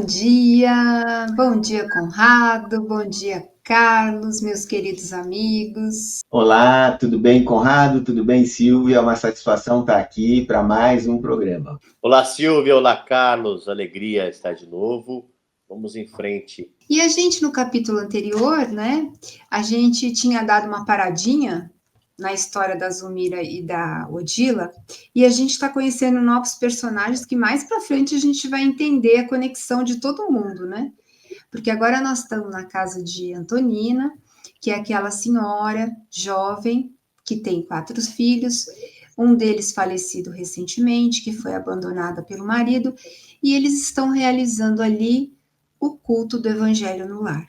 Bom dia, Conrado, bom dia, Carlos, meus queridos amigos. Olá, tudo bem, Conrado? Tudo bem, Silvia? É uma satisfação estar aqui para mais um programa. Olá, Silvia. Olá, Carlos. Alegria estar de novo. Vamos em frente. E a gente, no capítulo anterior, né, a gente tinha dado uma paradinha na história da Zulmira e da Odila, e a gente está conhecendo novos personagens que mais para frente a gente vai entender a conexão de todo mundo, né? Porque agora nós estamos na casa de Antonina, que é aquela senhora jovem que tem 4 filhos, um deles falecido recentemente, que foi abandonada pelo marido, e eles estão realizando ali o culto do Evangelho no lar.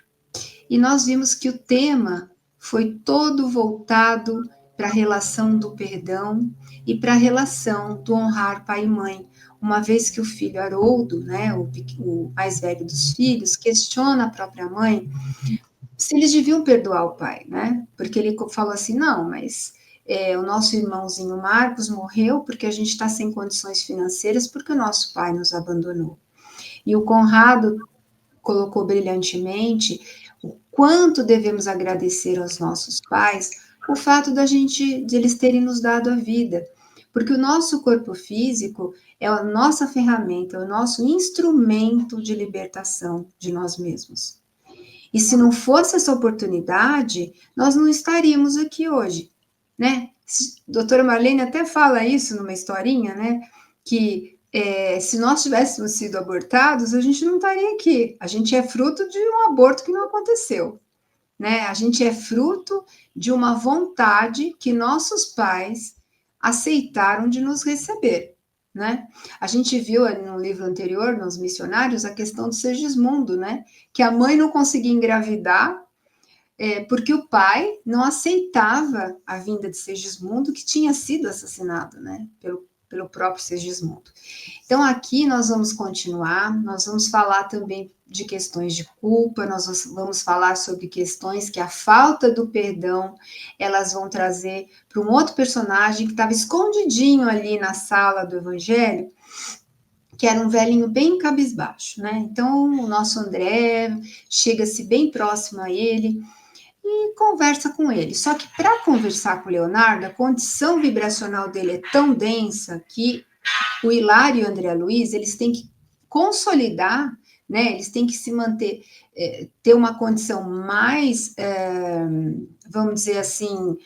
E nós vimos que o tema foi todo voltado para a relação do perdão e para a relação do honrar pai e mãe, uma vez que o filho Haroldo, né, o mais velho dos filhos, questiona a própria mãe se eles deviam perdoar o pai, né? Porque ele falou assim, não, mas o nosso irmãozinho Marcos morreu porque a gente está sem condições financeiras porque o nosso pai nos abandonou. E o Conrado colocou brilhantemente o quanto devemos agradecer aos nossos pais o fato de eles terem nos dado a vida, porque o nosso corpo físico é a nossa ferramenta, é o nosso instrumento de libertação de nós mesmos. E se não fosse essa oportunidade, nós não estaríamos aqui hoje, né? A doutora Marlene até fala isso numa historinha, né? Que se nós tivéssemos sido abortados, a gente não estaria aqui. A gente é fruto de um aborto que não aconteceu, né? A gente é fruto de uma vontade que nossos pais aceitaram de nos receber, né? A gente viu no livro anterior, nos missionários, a questão do Segismundo, né? Que a mãe não conseguia engravidar porque o pai não aceitava a vinda de Segismundo, que tinha sido assassinado, né? Pelo próprio Segismundo. Então, aqui nós vamos continuar, nós vamos falar também de questões de culpa, nós vamos falar sobre questões que a falta do perdão, elas vão trazer para um outro personagem que estava escondidinho ali na sala do Evangelho, que era um velhinho bem cabisbaixo, né? Então, o nosso André chega-se bem próximo a ele e conversa com ele. Só que para conversar com o Leonardo, a condição vibracional dele é tão densa que o Hilário e o André Luiz, eles têm que consolidar, né? Eles têm que se manter, ter uma condição mais, vamos dizer assim,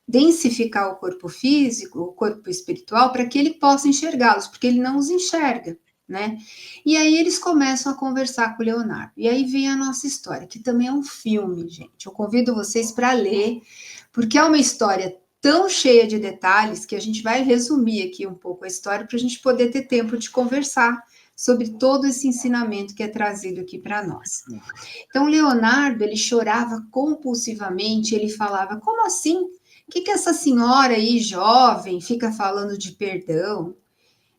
densificar o corpo físico, o corpo espiritual, para que ele possa enxergá-los, porque ele não os enxerga, né? E aí eles começam a conversar com o Leonardo. E aí vem a nossa história, que também é um filme, gente. Eu convido vocês para ler, porque é uma história tão cheia de detalhes que a gente vai resumir aqui um pouco a história para a gente poder ter tempo de conversar sobre todo esse ensinamento que é trazido aqui para nós. Então, Leonardo, ele chorava compulsivamente, ele falava, como assim? O que essa senhora aí, jovem, fica falando de perdão?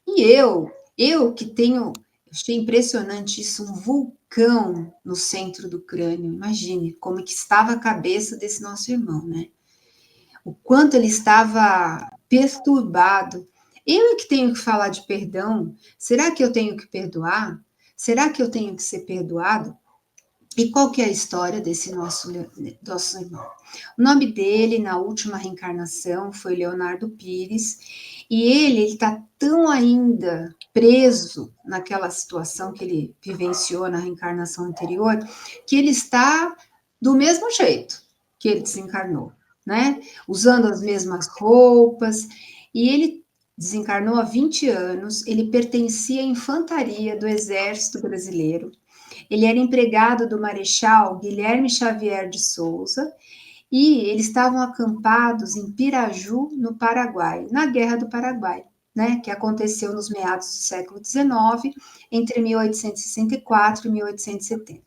E eu que tenho, achei impressionante isso, um vulcão no centro do crânio, imagine como que estava a cabeça desse nosso irmão, né? O quanto ele estava perturbado. Eu é que tenho que falar de perdão? Será que eu tenho que perdoar? Será que eu tenho que ser perdoado? E qual que é a história desse nosso irmão? O nome dele, na última reencarnação, foi Leonardo Pires, e ele está tão ainda preso naquela situação que ele vivenciou na reencarnação anterior, que ele está do mesmo jeito que ele desencarnou, né? Usando as mesmas roupas, e ele desencarnou há 20 anos, ele pertencia à infantaria do Exército Brasileiro, ele era empregado do Marechal Guilherme Xavier de Souza e eles estavam acampados em Piraju, no Paraguai, na Guerra do Paraguai, né, que aconteceu nos meados do século XIX, entre 1864 e 1870.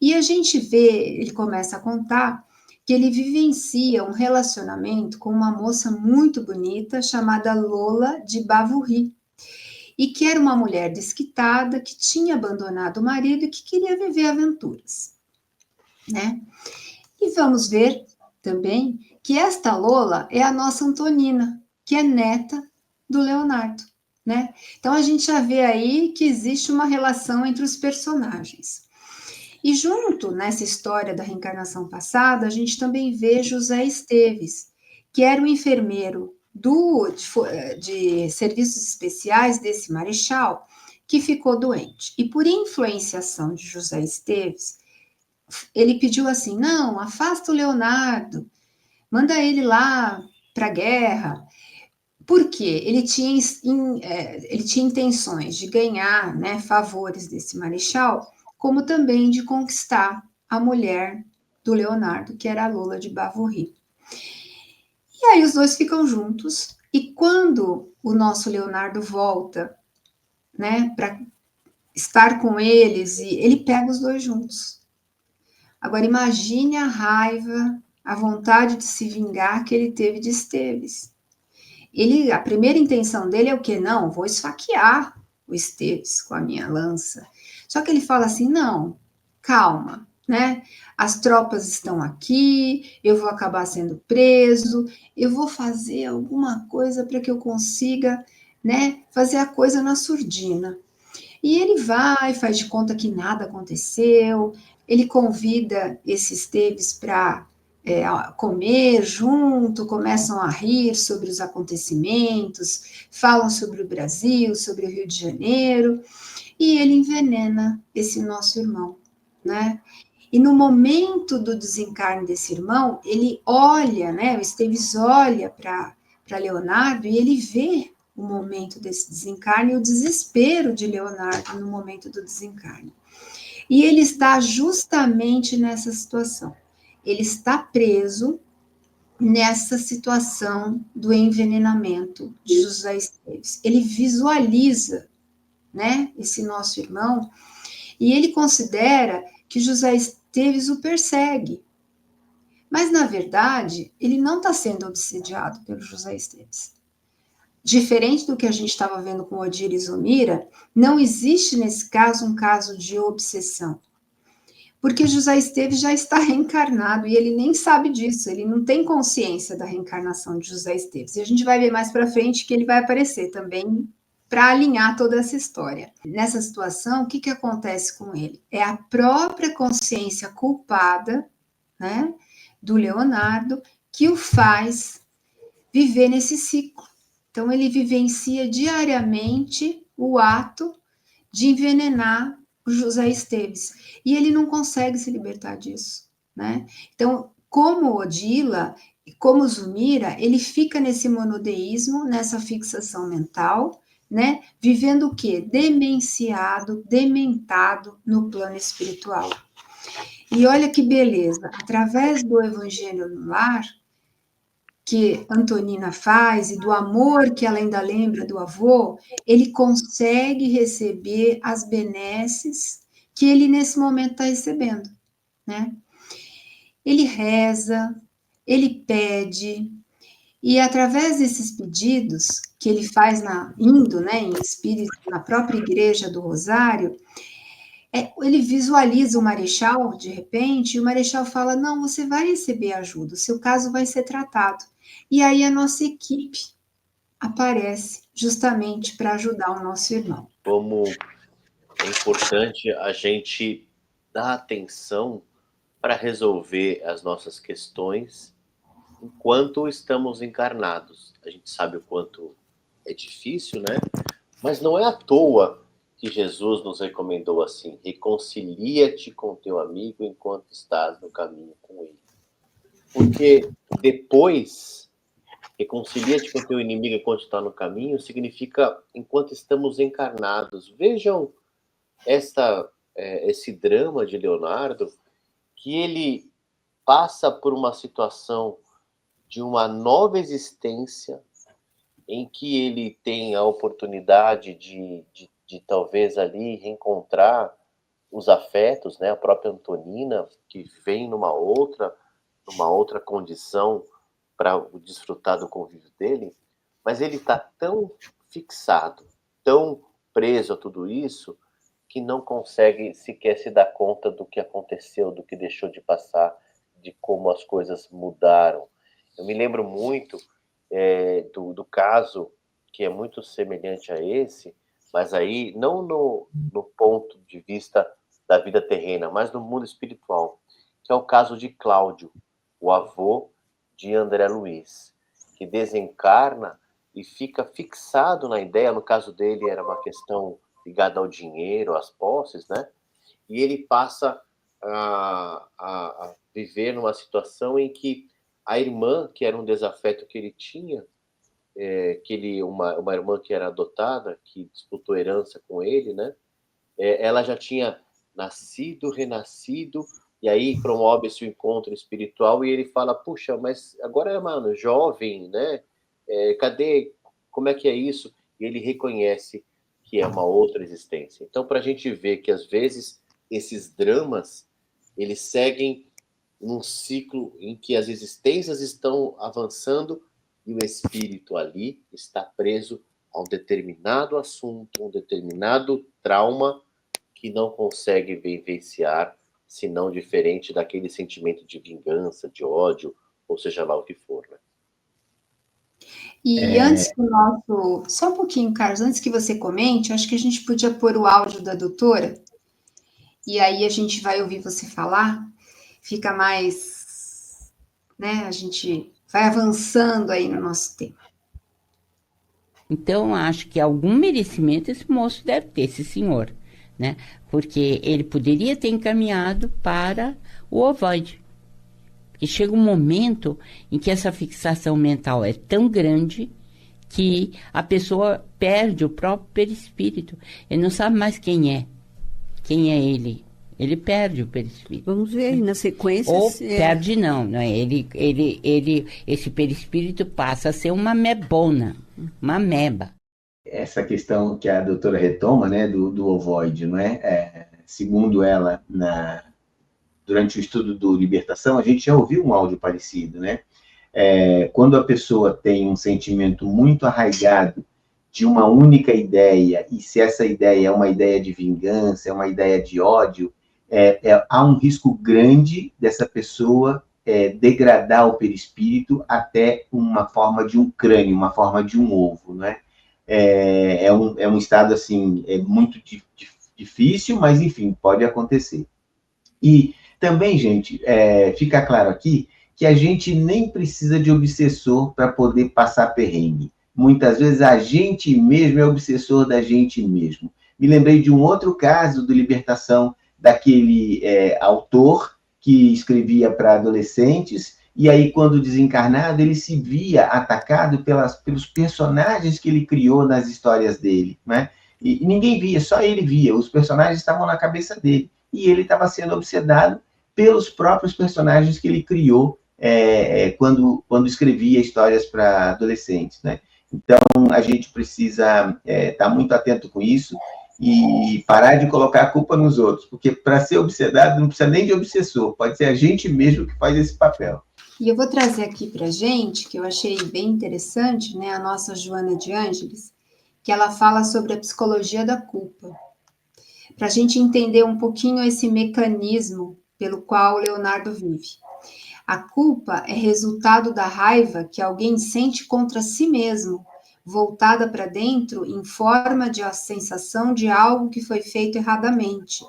E a gente vê, ele começa a contar que ele vivencia um relacionamento com uma moça muito bonita chamada Lola de Bavurri, e que era uma mulher desquitada, que tinha abandonado o marido e que queria viver aventuras, né? E vamos ver também que esta Lola é a nossa Antonina, que é neta do Leonardo, né? Então a gente já vê aí que existe uma relação entre os personagens. E junto nessa história da reencarnação passada, a gente também vê José Esteves, que era o enfermeiro de serviços especiais desse marechal, que ficou doente. E por influenciação de José Esteves, ele pediu assim: não, afasta o Leonardo, manda ele lá para a guerra. Por quê? Ele tinha intenções de ganhar, né, favores desse marechal, como também de conquistar a mulher do Leonardo, que era a Lola de Bavory. E aí os dois ficam juntos, e quando o nosso Leonardo volta, né, para estar com eles, e ele pega os dois juntos. Agora imagine a raiva, a vontade de se vingar que ele teve de Esteves. A primeira intenção dele é o quê? Não, vou esfaquear o Esteves com a minha lança. Só que ele fala assim: não, calma, né? As tropas estão aqui, eu vou acabar sendo preso, eu vou fazer alguma coisa para que eu consiga, né, fazer a coisa na surdina. E ele vai, faz de conta que nada aconteceu, ele convida esse Esteves para comer junto, começam a rir sobre os acontecimentos, falam sobre o Brasil, sobre o Rio de Janeiro, e ele envenena esse nosso irmão, né? E no momento do desencarne desse irmão, ele olha, né? O Esteves olha para Leonardo e ele vê o momento desse desencarne e o desespero de Leonardo no momento do desencarne. E ele está justamente nessa situação. Ele está preso nessa situação do envenenamento de José Esteves. Ele visualiza, né, esse nosso irmão, e ele considera que José Esteves o persegue. Mas, na verdade, ele não está sendo obsediado pelo José Esteves. Diferente do que a gente estava vendo com Odir e Zumira, não existe nesse caso um caso de obsessão. Porque José Esteves já está reencarnado e ele nem sabe disso, ele não tem consciência da reencarnação de José Esteves. E a gente vai ver mais para frente que ele vai aparecer também para alinhar toda essa história. Nessa situação, o que acontece com ele? É a própria consciência culpada, né, do Leonardo que o faz viver nesse ciclo. Então, ele vivencia diariamente o ato de envenenar o José Esteves. E ele não consegue se libertar disso, né? Então, como Odila, como Zumira, ele fica nesse monodeísmo, nessa fixação mental, né? Vivendo o quê? Demenciado, dementado no plano espiritual. E olha que beleza, através do Evangelho no Lar, que Antonina faz e do amor que ela ainda lembra do avô, ele consegue receber as benesses que ele nesse momento está recebendo, né? Ele reza, ele pede, e através desses pedidos que ele faz indo, né, em espírito na própria igreja do Rosário, ele visualiza o Marechal de repente, e o Marechal fala: não, você vai receber ajuda, o seu caso vai ser tratado. E aí a nossa equipe aparece justamente para ajudar o nosso irmão. Como é importante a gente dar atenção para resolver as nossas questões enquanto estamos encarnados. A gente sabe o quanto é difícil, né? Mas não é à toa que Jesus nos recomendou assim: reconcilia-te com teu amigo enquanto estás no caminho com ele. Porque depois, reconcilia-te com teu inimigo enquanto está no caminho, significa enquanto estamos encarnados. Vejam esse drama de Leonardo, que ele passa por uma situação de uma nova existência, em que ele tem a oportunidade de talvez ali reencontrar os afetos, né? A própria Antonina, que vem numa outra condição para desfrutar do convívio dele, mas ele está tão fixado, tão preso a tudo isso, que não consegue sequer se dar conta do que aconteceu, do que deixou de passar, de como as coisas mudaram. Eu me lembro muito do caso que é muito semelhante a esse, mas aí não no ponto de vista da vida terrena, mas no mundo espiritual, que é o caso de Cláudio, o avô de André Luiz, que desencarna e fica fixado na ideia, no caso dele era uma questão ligada ao dinheiro, às posses, né? E ele passa a viver numa situação em que a irmã, que era um desafeto que ele tinha, uma irmã que era adotada, que disputou herança com ele, né? Ela já tinha nascido, renascido, e aí promove-se o encontro espiritual, e ele fala, puxa, mas agora, mano, jovem, né? Como é que é isso? E ele reconhece que é uma outra existência. Então, para a gente ver que, às vezes, esses dramas, eles seguem num ciclo em que as existências estão avançando e o espírito ali está preso a um determinado assunto, um determinado trauma que não consegue vivenciar, senão diferente daquele sentimento de vingança, de ódio, ou seja lá o que for, né? E antes que o nosso... Só um pouquinho, Carlos, antes que você comente, acho que a gente podia pôr o áudio da doutora, e aí a gente vai ouvir você falar, fica mais... né? A gente vai avançando aí no nosso tema. Então, acho que algum merecimento esse moço deve ter, esse senhor, né? Porque ele poderia ter encaminhado para o ovoide. Porque chega um momento em que essa fixação mental é tão grande que a pessoa perde o próprio perispírito. Ele não sabe mais quem é ele. Ele perde o perispírito. Vamos ver aí na sequência. Ou perde não é? Esse perispírito passa a ser uma mebona, uma meba. Essa questão que a doutora retoma, né, do ovoide, não é? Segundo ela, durante o estudo do Libertação, a gente já ouviu um áudio parecido, né? Quando a pessoa tem um sentimento muito arraigado de uma única ideia, e se essa ideia é uma ideia de vingança, é uma ideia de ódio, há um risco grande dessa pessoa degradar o perispírito até uma forma de um crânio, uma forma de um ovo, né? É um estado, assim, muito difícil, mas, enfim, pode acontecer. E também, gente, fica claro aqui que a gente nem precisa de obsessor para poder passar perrengue. Muitas vezes a gente mesmo é obsessor da gente mesmo. Me lembrei de um outro caso do Libertação, daquele autor que escrevia para adolescentes, e aí, quando desencarnado, ele se via atacado pelos personagens que ele criou nas histórias dele, né? E ninguém via, só ele via. Os personagens estavam na cabeça dele. E ele estava sendo obsedado pelos próprios personagens que ele criou quando escrevia histórias para adolescentes, né? Então, a gente precisa estar muito atento com isso e parar de colocar a culpa nos outros, porque para ser obsedado não precisa nem de obsessor, pode ser a gente mesmo que faz esse papel. E eu vou trazer aqui para a gente, que eu achei bem interessante, né, a nossa Joana de Ângeles, que ela fala sobre a psicologia da culpa, para a gente entender um pouquinho esse mecanismo pelo qual o Leonardo vive. A culpa é resultado da raiva que alguém sente contra si mesmo, voltada para dentro em forma de a sensação de algo que foi feito erradamente.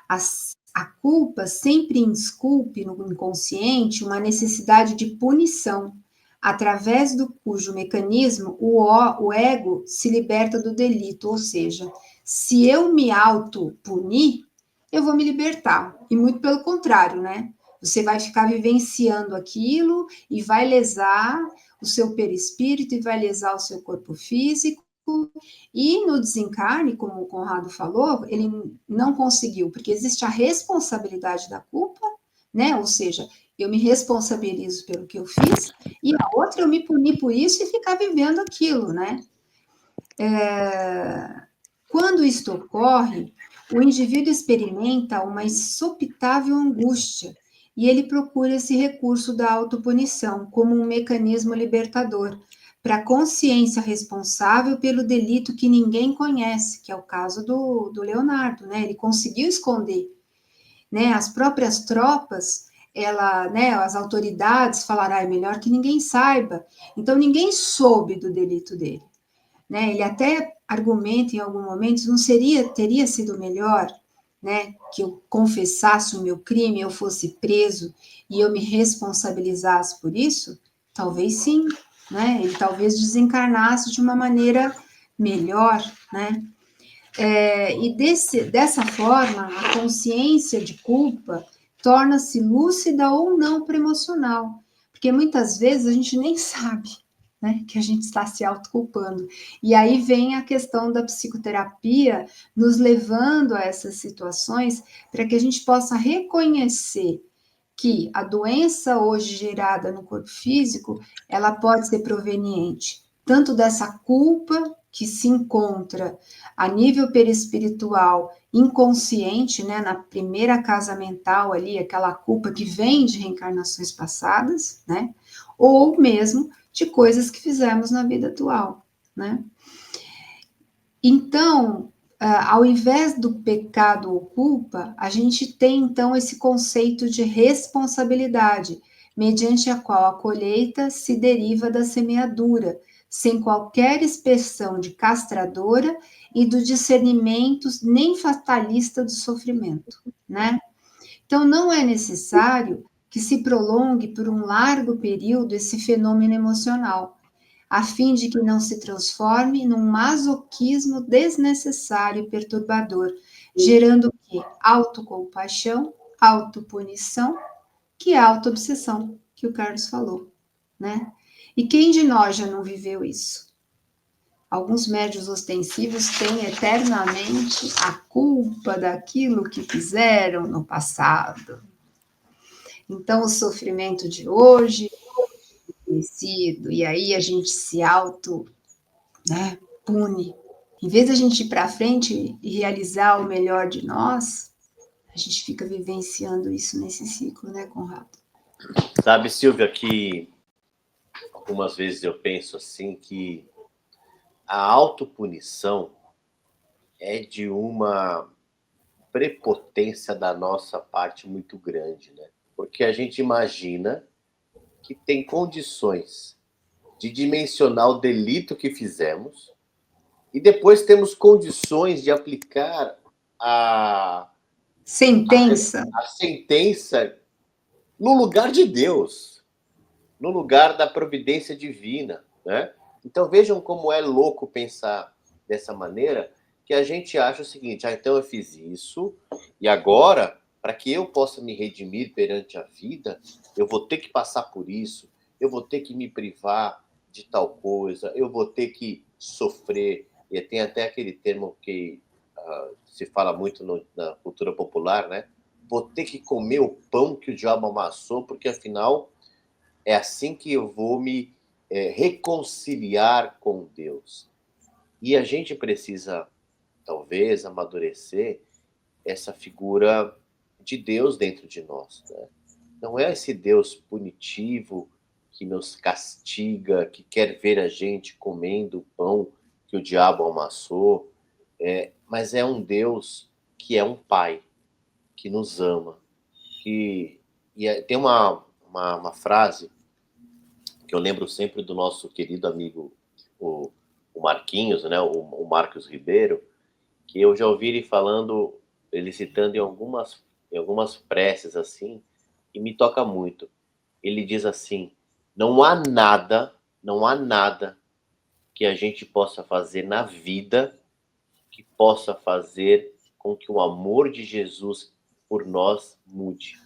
A culpa sempre esculpe no inconsciente uma necessidade de punição, através do cujo mecanismo o ego se liberta do delito, ou seja, se eu me auto-punir, eu vou me libertar, e muito pelo contrário, né? Você vai ficar vivenciando aquilo e vai lesar o seu perispírito e vai lesar o seu corpo físico. E no desencarne, como o Conrado falou, ele não conseguiu, porque existe a responsabilidade da culpa, né? Ou seja, eu me responsabilizo pelo que eu fiz, e a outra eu me puni por isso e ficar vivendo aquilo, né? Quando isto ocorre, o indivíduo experimenta uma insopitável angústia, e ele procura esse recurso da autopunição como um mecanismo libertador, para a consciência responsável pelo delito que ninguém conhece, que é o caso do Leonardo, né? Ele conseguiu esconder, né? As próprias tropas, as autoridades falaram, é melhor que ninguém saiba. Então, ninguém soube do delito dele. né? Ele até argumenta em algum momento, teria sido melhor, né, que eu confessasse o meu crime, eu fosse preso e eu me responsabilizasse por isso? Talvez sim, né? Ele talvez desencarnasse de uma maneira melhor, né? E dessa forma, a consciência de culpa torna-se lúcida ou não para emocional, porque muitas vezes a gente nem sabe, né, que a gente está se autoculpando. E aí vem a questão da psicoterapia nos levando a essas situações para que a gente possa reconhecer que a doença hoje gerada no corpo físico, ela pode ser proveniente tanto dessa culpa que se encontra a nível perispiritual inconsciente, né, na primeira casa mental ali, aquela culpa que vem de reencarnações passadas, né, ou mesmo de coisas que fizemos na vida atual, né. Então, ao invés do pecado ou culpa, a gente tem então esse conceito de responsabilidade, mediante a qual a colheita se deriva da semeadura, sem qualquer expressão de castradora e do discernimento nem fatalista do sofrimento, né? Então, não é necessário que se prolongue por um largo período esse fenômeno emocional, a fim de que não se transforme num masoquismo desnecessário e perturbador, gerando o quê? Autocompaixão, autopunição, que é a autoobsessão, que o Carlos falou, né? E quem de nós já não viveu isso? Alguns médios ostensivos têm eternamente a culpa daquilo que fizeram no passado. Então, o sofrimento de hoje é conhecido, e aí a gente se né, pune. Em vez da gente ir para frente e realizar o melhor de nós, a gente fica vivenciando isso nesse ciclo, né, Conrado? Sabe, Silvia, que algumas vezes eu penso assim que a autopunição é de uma prepotência da nossa parte muito grande, né? Porque a gente imagina que tem condições de dimensionar o delito que fizemos e depois temos condições de aplicar a Sentença. a sentença no lugar de Deus, no lugar da providência divina, né? Então vejam como é louco pensar dessa maneira, que a gente acha o seguinte: então eu fiz isso e agora, para que eu possa me redimir perante a vida, eu vou ter que passar por isso, eu vou ter que me privar de tal coisa, eu vou ter que sofrer. E tem até aquele termo que se fala muito na cultura popular, né? Vou ter que comer o pão que o diabo amassou, porque afinal é assim que eu vou me reconciliar com Deus. E a gente precisa, talvez, amadurecer essa figura de Deus dentro de nós, né? Não é esse Deus punitivo que nos castiga, que quer ver a gente comendo o pão que o diabo amassou, mas é um Deus que é um pai, que nos ama. Tem uma frase que eu lembro sempre do nosso querido amigo, o Marquinhos, né, o Marcos Ribeiro, que eu já ouvi ele falando, ele citando em algumas preces assim, e me toca muito. Ele diz assim: não há nada que a gente possa fazer na vida que possa fazer com que o amor de Jesus por nós mude.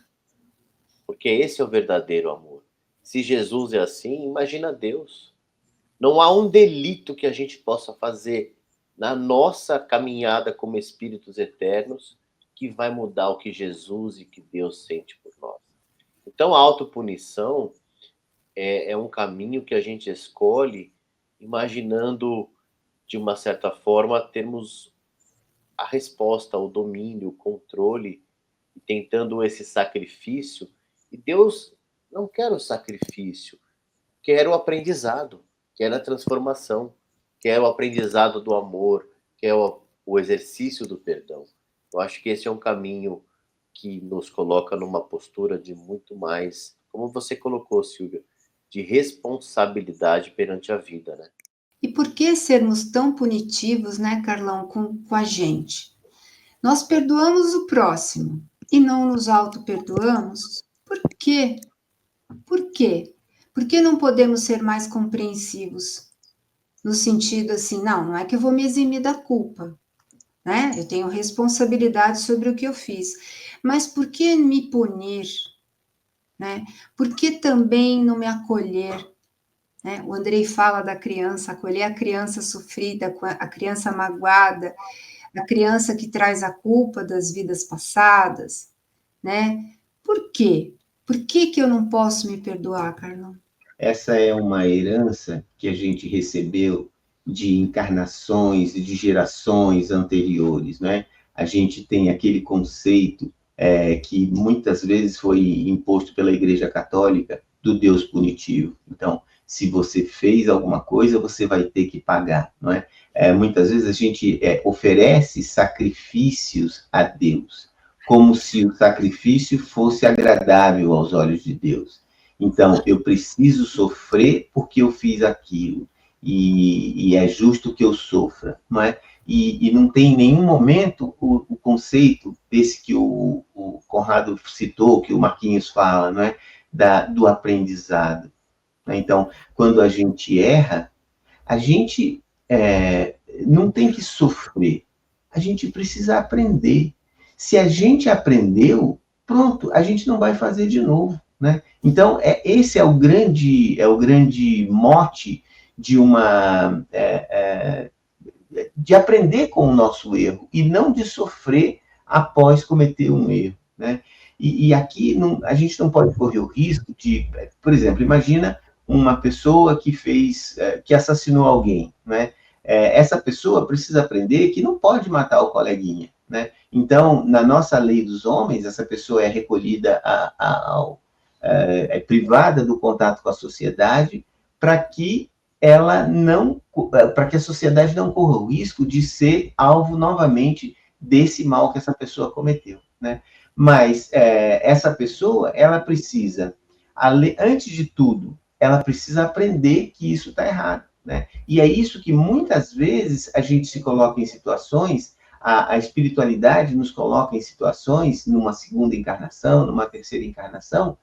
Porque esse é o verdadeiro amor. Se Jesus é assim, imagina Deus. Não há um delito que a gente possa fazer na nossa caminhada como espíritos eternos que vai mudar o que Jesus e que Deus sente por nós. Então, a autopunição é um caminho que a gente escolhe imaginando, de uma certa forma, termos a resposta, o domínio, o controle, e tentando esse sacrifício. E Deus não quer o sacrifício, quer o aprendizado, quer a transformação, quer o aprendizado do amor, quer o exercício do perdão. Eu acho que esse é um caminho que nos coloca numa postura de muito mais, como você colocou, Silvia, de responsabilidade perante a vida, né? E por que sermos tão punitivos, né, Carlão, com a gente? Nós perdoamos o próximo e não nos auto-perdoamos? Por quê? Por quê? Por que não podemos ser mais compreensivos? No sentido assim, não é que eu vou me eximir da culpa, né? Eu tenho responsabilidade sobre o que eu fiz. Mas por que me punir, né? Por que também não me acolher? Né? O Andrei fala da criança, acolher a criança sofrida, a criança magoada, a criança que traz a culpa das vidas passadas, né? Por quê? Por que eu não posso me perdoar, Carlão? Essa é uma herança que a gente recebeu de encarnações e de gerações anteriores, né? A gente tem aquele conceito que muitas vezes foi imposto pela Igreja Católica do Deus punitivo. Então, se você fez alguma coisa, você vai ter que pagar, não é? Muitas vezes a gente oferece sacrifícios a Deus, como se o sacrifício fosse agradável aos olhos de Deus. Então, eu preciso sofrer porque eu fiz aquilo, e é justo que eu sofra, não é? E não tem em nenhum momento o conceito desse que o Conrado citou, que o Marquinhos fala, não é? Do aprendizado. Então, quando a gente erra, a gente não tem que sofrer, a gente precisa aprender. Se a gente aprendeu, pronto, a gente não vai fazer de novo, né? Então, esse é o grande mote de de aprender com o nosso erro, e não de sofrer após cometer um erro, né? E aqui a gente não pode correr o risco de, por exemplo, imagina uma pessoa que assassinou alguém, né? Essa pessoa precisa aprender que não pode matar o coleguinha, né? Então, na nossa lei dos homens, essa pessoa é recolhida privada do contato com a sociedade, para que a sociedade não corra o risco de ser alvo novamente desse mal que essa pessoa cometeu, né? Mas essa pessoa, ela precisa, antes de tudo, ela precisa aprender que isso está errado, né? E é isso que muitas vezes a gente se coloca em situações, a espiritualidade nos coloca em situações, numa segunda encarnação, numa terceira encarnação,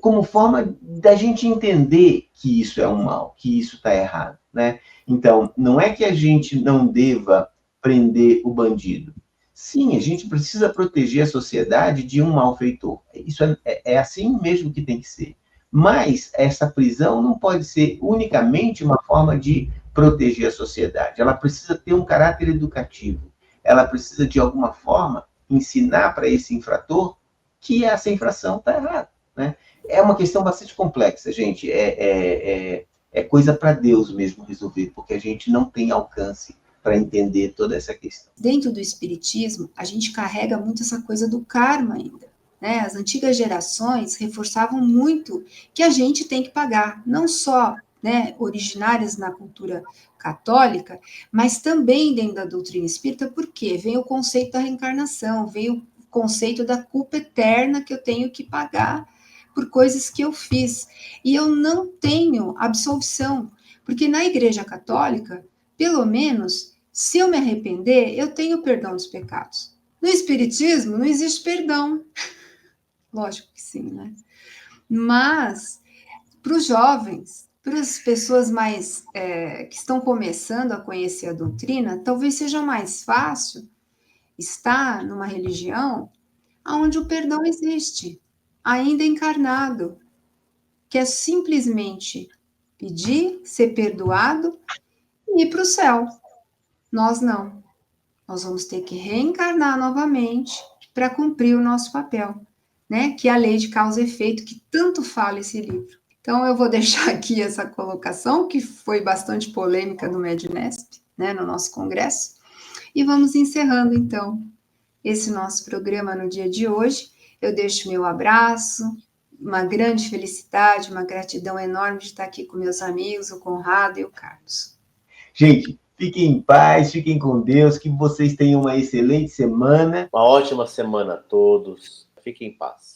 como forma da gente entender que isso é um mal, que isso está errado, né? Então, não é que a gente não deva prender o bandido. Sim, a gente precisa proteger a sociedade de um malfeitor. Isso é assim mesmo que tem que ser. Mas essa prisão não pode ser unicamente uma forma de proteger a sociedade. Ela precisa ter um caráter educativo. Ela precisa, de alguma forma, ensinar para esse infrator que essa infração está errada, né? É uma questão bastante complexa, gente. É coisa para Deus mesmo resolver, porque a gente não tem alcance para entender toda essa questão. Dentro do espiritismo, a gente carrega muito essa coisa do karma ainda, né? As antigas gerações reforçavam muito que a gente tem que pagar, não só, né, originárias na cultura católica, mas também dentro da doutrina espírita, porque vem o conceito da reencarnação, veio o conceito da culpa eterna que eu tenho que pagar por coisas que eu fiz. E eu não tenho absolvição, porque na Igreja Católica, pelo menos, se eu me arrepender, eu tenho perdão dos pecados. No Espiritismo, não existe perdão. Lógico que sim, né? Mas, para os jovens, para as pessoas mais que estão começando a conhecer a doutrina, talvez seja mais fácil estar numa religião onde o perdão existe, ainda encarnado, que é simplesmente pedir, ser perdoado e ir para o céu. Nós não. Nós vamos ter que reencarnar novamente para cumprir o nosso papel, né? Que é a lei de causa e efeito, que tanto fala esse livro. Então, eu vou deixar aqui essa colocação, que foi bastante polêmica no Mednesp, né, no nosso congresso, e vamos encerrando, então, esse nosso programa no dia de hoje. Eu deixo meu abraço, uma grande felicidade, uma gratidão enorme de estar aqui com meus amigos, o Conrado e o Carlos. Gente, fiquem em paz, fiquem com Deus, que vocês tenham uma excelente semana. Uma ótima semana a todos. Fiquem em paz.